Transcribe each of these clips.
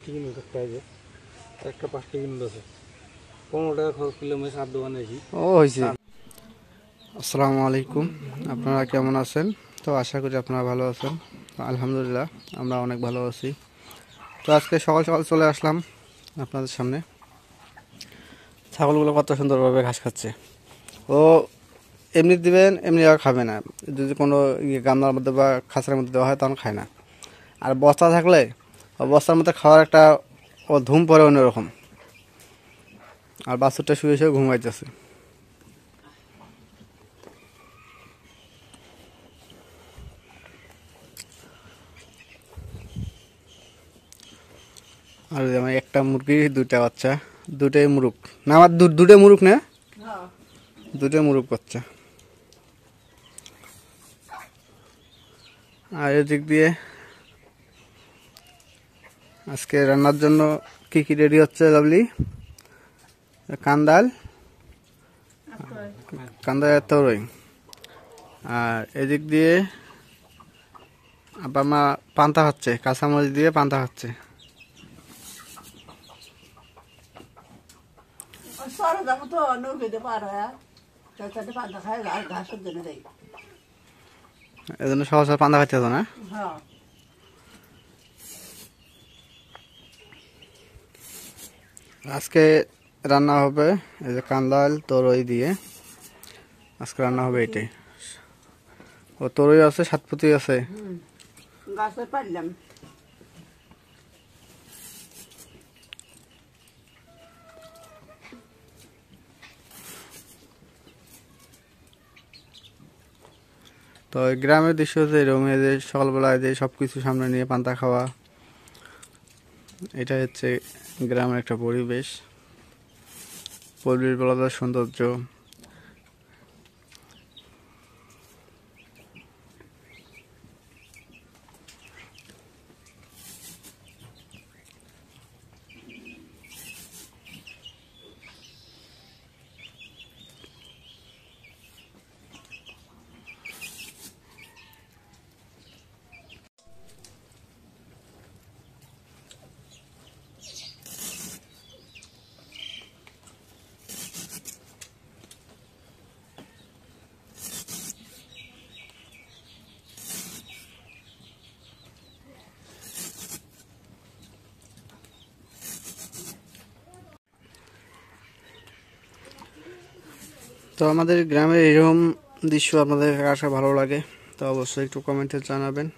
Ticket একটা আছে, একটা 5 টিকিট আছে, 15 টাকা খরচ করলে আমি 7 দোকানে আছি। ও হয়েছে। আসসালামু আলাইকুম, আপনারা কেমন আছেন? তো আশা করি আপনারা ভালো আছেন। আলহামদুলিল্লাহ আমরা অনেক ভালো আছি। তো আজকে সকাল সকাল চলে আসলাম আপনাদের সামনে। ছাগলগুলো কত সুন্দরভাবে ঘাস খাচ্ছে। ও এমনি দিবেন, এমনি আর খাবে না। যদি কোনো গামলার মধ্যে বা খাঁচার মধ্যে দেওয়া হয় তখন খায় না। আর বস্তা থাকলে বস্তার মধ্যে খাওয়ার একটা ও ধুম পড়ে অন্যরকম। আর বাছুরটা শুয়ে শুয়ে ঘুমাইতেছে। আর আমার একটা মুরগি, দুইটা বাচ্চা, দুটাই মুরুগ না, আমার দুটাই মুরুগ না, দুটাই মুরুগ বাচ্চা। আর এদিক দিয়ে আজকে রান্নার জন্য কি কি রেডি হচ্ছে লাভলি? কান্দাল, কান্দাল তরই। আর এদিক দিয়ে আবার মা পান্তা খাচ্ছে, কাঁচামরিচ দিয়ে পান্তা খাচ্ছে। এজন্য সহজ পান্তা খাচ্ছে তো না। আজকে রান্না হবে এই যে কান্দাল তরই দিয়ে, আজকে রান্না হবে এটাই। ও তরই আছে, সাতপুতি আছে। গাছে পারলাম। তো গ্রামের দৃশ্য হচ্ছে এরকম, যে সকালবেলায় যে সবকিছু সামনে নিয়ে পান্তা খাওয়া, এটা হচ্ছে গ্রামের একটা পরিবেশ, পরিবেশ বলা যায় সৌন্দর্য। তো আমাদের গ্রামের এরকম দৃশ্য আপনাদের কাছে ভালো লাগে তো অবশ্যই একটু কমেন্টে জানাবেন।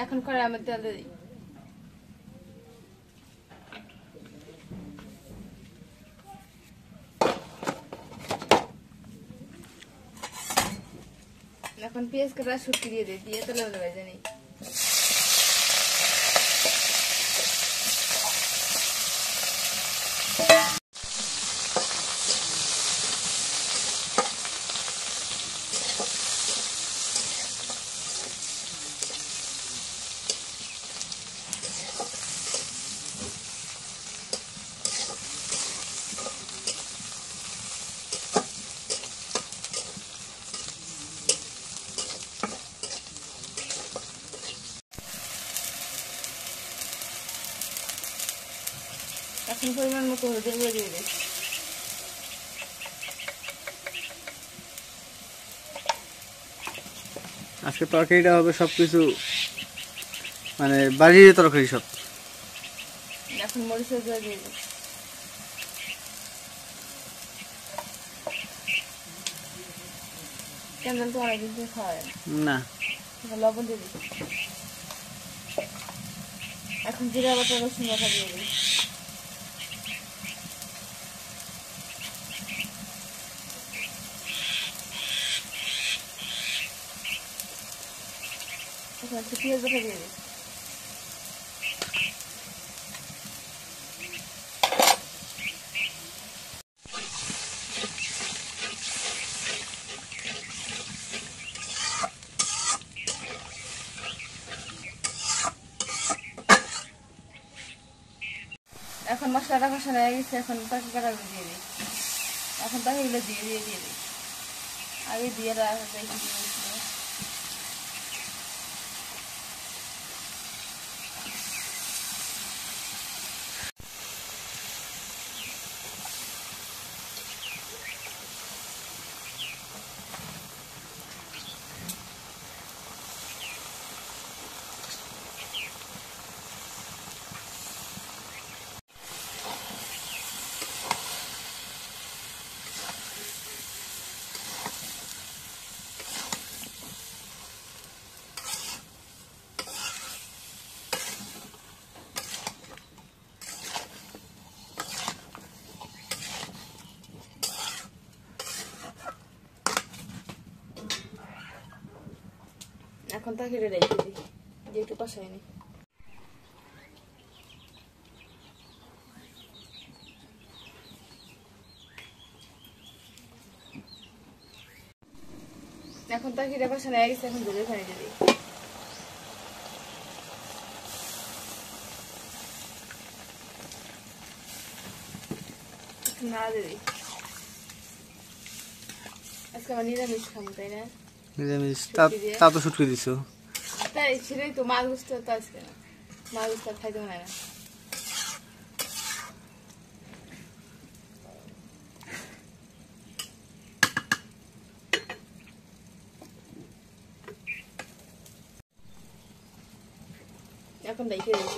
এখন করে আমার তেল দিই। এখন পেঁয়াজ কাটা শুটকি দিয়ে দিই, দিয়ে তেলে ভেজে নিই। এখন পরিমাণ মতো হলুদের গুঁড়ো দিয়ে দিই। আজকে তরকারিটা হবে সবকিছু মানে বাড়ির তরকারি সব। এখন মরিচের গুঁড়ো দিয়ে দিই। কেন তো অনেকদিন থেকে খাওয়া যায় না, লবণ দিয়ে দিই। এখন জিরা বাটা রসুন বাটা দিয়ে দিই। এখন একটু পেঁয়াজ বাটা দিয়ে দিই। এখন মশলাটা কষানো হয়ে গেছে, এখন তরকারি কাটাগুলো দিয়ে দিই। এখন তরকারিগুলো দিয়ে দিই। আগে দিয়ে রেখে দিয়েছিল। এখন তরকারি রেখে দিই, দিয়ে একটু কষাই নি। এখন তরকারিটা কষানো হয়ে গেছে, এখন দুধের পানি দিয়ে দিই। একটু নাড়া দিয়ে দিই। আজকে আমার নিরামিষ খাবো, তাই না? নিরামিষ তা তো শুটকি দিছো। তাই ছিলই তো, মাছ গুছতে তো আজকে না, মাছ গুছতে খাইতে মনে হয় না। এখন দেখে দিই।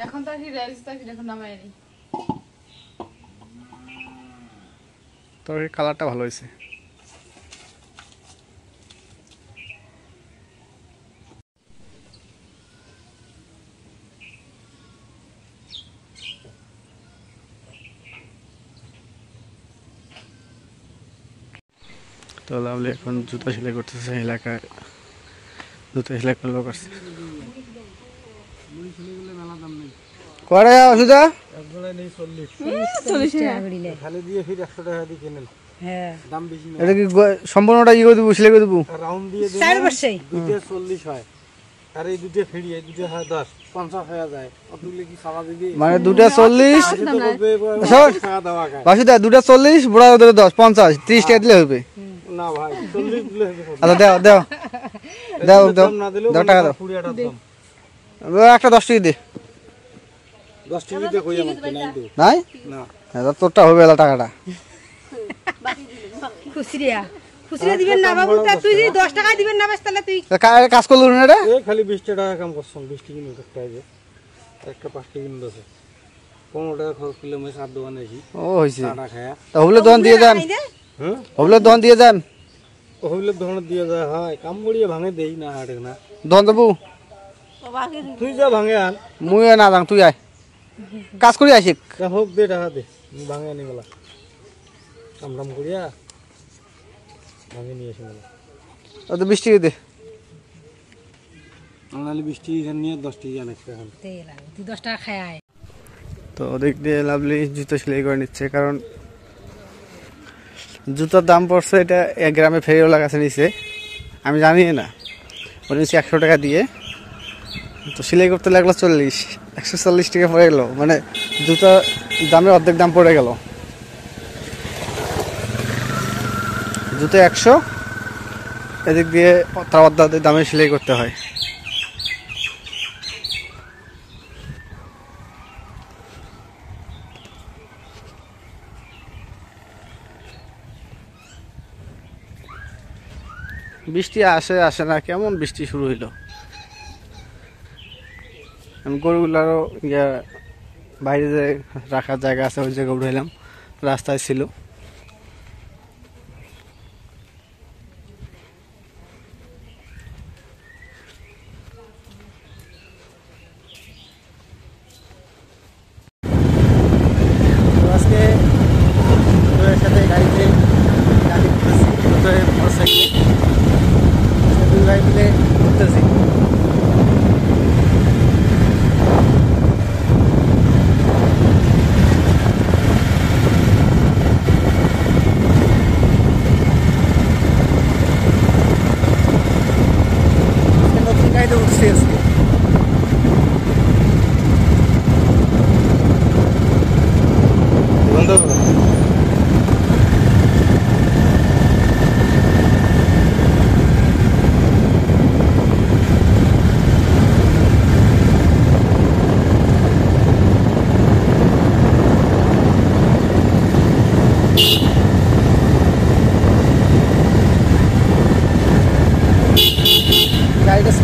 এখন তো এখন নামাই নি। তরকারির কালারটা ভালো হয়েছে। তো লাভলি এখন জুতা সেলাই করতেছে এলাকায়, জুতা সেলাই করে লোক আসছে। কয়টা ওষুধা এটা কি সম্পূর্ণটা ইয়ে করে দেবো, সেলাই করে দেবো? মানে 240 বাসুদা 240 বুড়া 10 50 30 টাকা দিলে হবে না ভাই? 40 দিলে হবে। আচ্ছা দাও টাকা দাও, একটা 10 টাকা দে। 10 টাকা দিয়ে কই আমার নাই না, তোরটা হবে এলা টাকাটা। খুচরিয়া দিবেন না বাবু, তা তুই যদি 10 টাকা দিবেন না বাস, তাহলে তুই কাজ করলো না রে? এই খালি 20 টাকা কাম করছম, 20 টাকা নিয়ে একটা আছে, একটা 5 টাকা কিনে দছে 15 টাকা খরচ করলে মই সাত দোকান আছি। ও হইছে টাকা খায়া তা হবলে দোকান দিয়ে যান। হ্যাঁ হবলে দোকান দিয়ে যান, হবলে দোকান দিয়ে যায়। হয় কাম করিয়ে ভাঙে দেই না হাটে না দোকান দেবো। তুই যা ভাঙে আন, মুই না যাং, তুই আয় কাজ করি আসি। হোক দে টাকা দে, ভাঙে আনি গেলা কাম টাম করিয়া ভাঙে নিয়ে আসি গেলা। ও তো 20 টাকা দে, নাহলে 20 টাকা নিয়ে 10 টাকা আনে এখন তুই 10 টাকা খায় আয়। তো ওদিক দিয়ে লাভলি জুতো সেলাই করে নিচ্ছে, কারণ জুতোর দাম পড়ছে এটা 1 গ্রামে ফেরিওয়ালা কাছে নিচ্ছে, আমি জানি না, ওটা নিচ্ছে 100 টাকা দিয়ে। তো সেলাই করতে লাগলো 140 টাকা পড়ে গেল, মানে জুতো দামে অর্ধেক দাম পড়ে গেল। জুতো 100, এদিক দিয়ে তার অর্ধেক দামে সেলাই করতে হয়। বৃষ্টি আসে না, কেমন বৃষ্টি শুরু হইলো। আমি গরুগুলারও বাইরে যে রাখার জায়গা আছে ওই জায়গায় উঠাইলাম, রাস্তায় ছিল।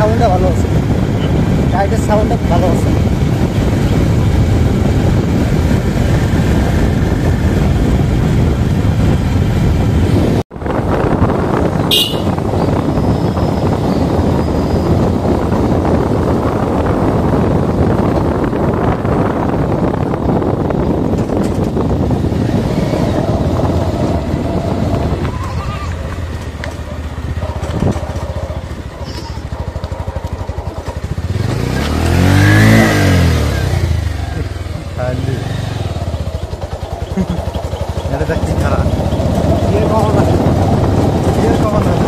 সাউন্ডটা ভালো আছে, গাড়িটার সাউন্ডটা ভালো আছে। এটা কি খারাপ গিয়ার কমানো আছে, গিয়ার কমানো আছে,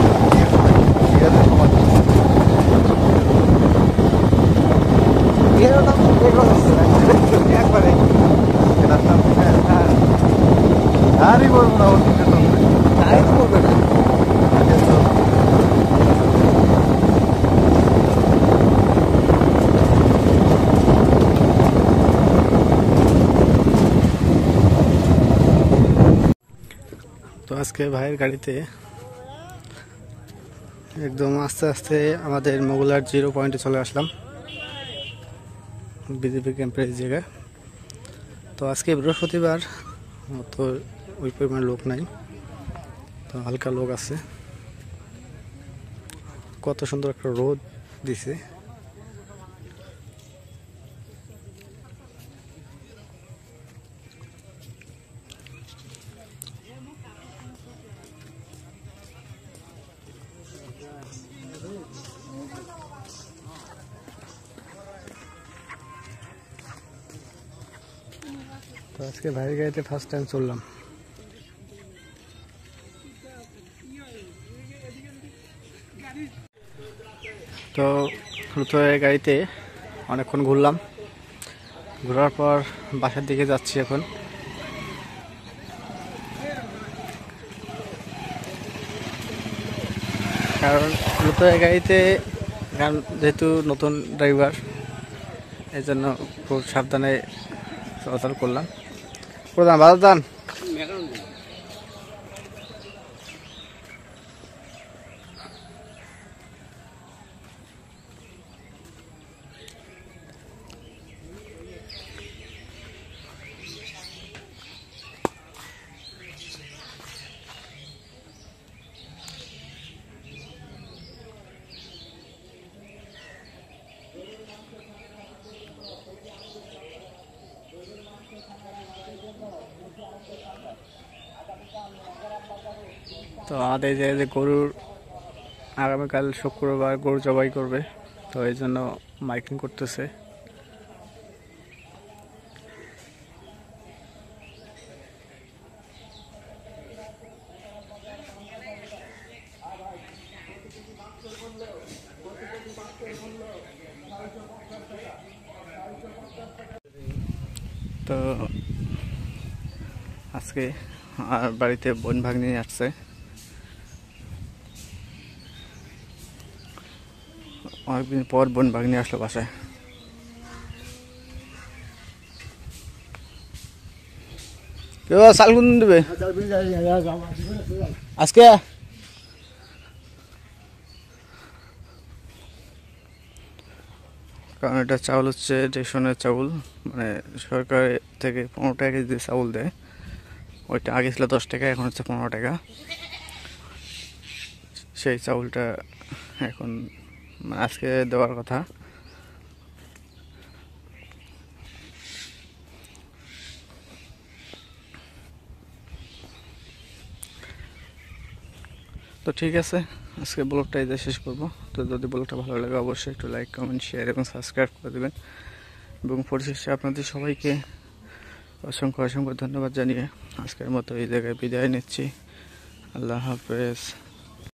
গিয়ার কমানো গিয়ারটা দেখো একবারে গাড়ি বলবো না, ওর দিকে তো গাড়ি করবে না। তো আজকে ভাইয়ের গাড়িতে একদম আস্তে আস্তে আমাদের মোগলার 0 পয়েন্টে চলে আসলাম, বিজেপি ক্যাম্পের জায়গায়। তো আজকে বৃহস্পতিবার, তো ওই পরিমাণ লোক নাই, তো হালকা লোক আছে। কত সুন্দর একটা রোদ দিছে। তো আজকে ভাইয়ের গাড়িতে ফার্স্ট টাইম চললাম। তো রুতোয়ের গাড়িতে অনেকক্ষণ ঘুরলাম, ঘোরার পর বাসার দিকে যাচ্ছি এখন। কারণ রুতোয়ের গাড়িতে, কারণ যেহেতু নতুন ড্রাইভার, এই জন্য খুব সাবধানে চলাচল করলাম। প্রধান ভালো যান। তো আমাদের যে গরুর আগামীকাল শুক্রবার গরু জবাই করবে, তো এই জন্য মাইকিং করতেছে। তো আজকে আর বাড়িতে বোন ভাগ্নি আসছে, অনেকদিন পর বোন ভাগ্নি আসলো বাসায়। কেউ চাল কোন দেবে আজকে? কারণ এটা চাউল হচ্ছে রেশনের চাউল, মানে সরকার থেকে 15 টাকা কেজি চাউল দেয়। ওইটা আগে ছিল 10 টাকা, এখন হচ্ছে 15 টাকা। সেই চাউলটা এখন আজকে দেওয়ার কথা। তো ঠিক আছে, আজকে ব্লগটা এই শেষ করব। তো যদি ব্লগটা ভালো লাগে অবশ্যই একটু লাইক, কমেন্ট, শেয়ার এবং সাবস্ক্রাইব করে দেবেন। এবং পরিশেষে আপনাদের সবাইকে অসংখ্য অসংখ্য ধন্যবাদ জানিয়ে আজকের মতো এই জায়গায় বিদায় নিচ্ছি। আল্লাহ হাফেজ।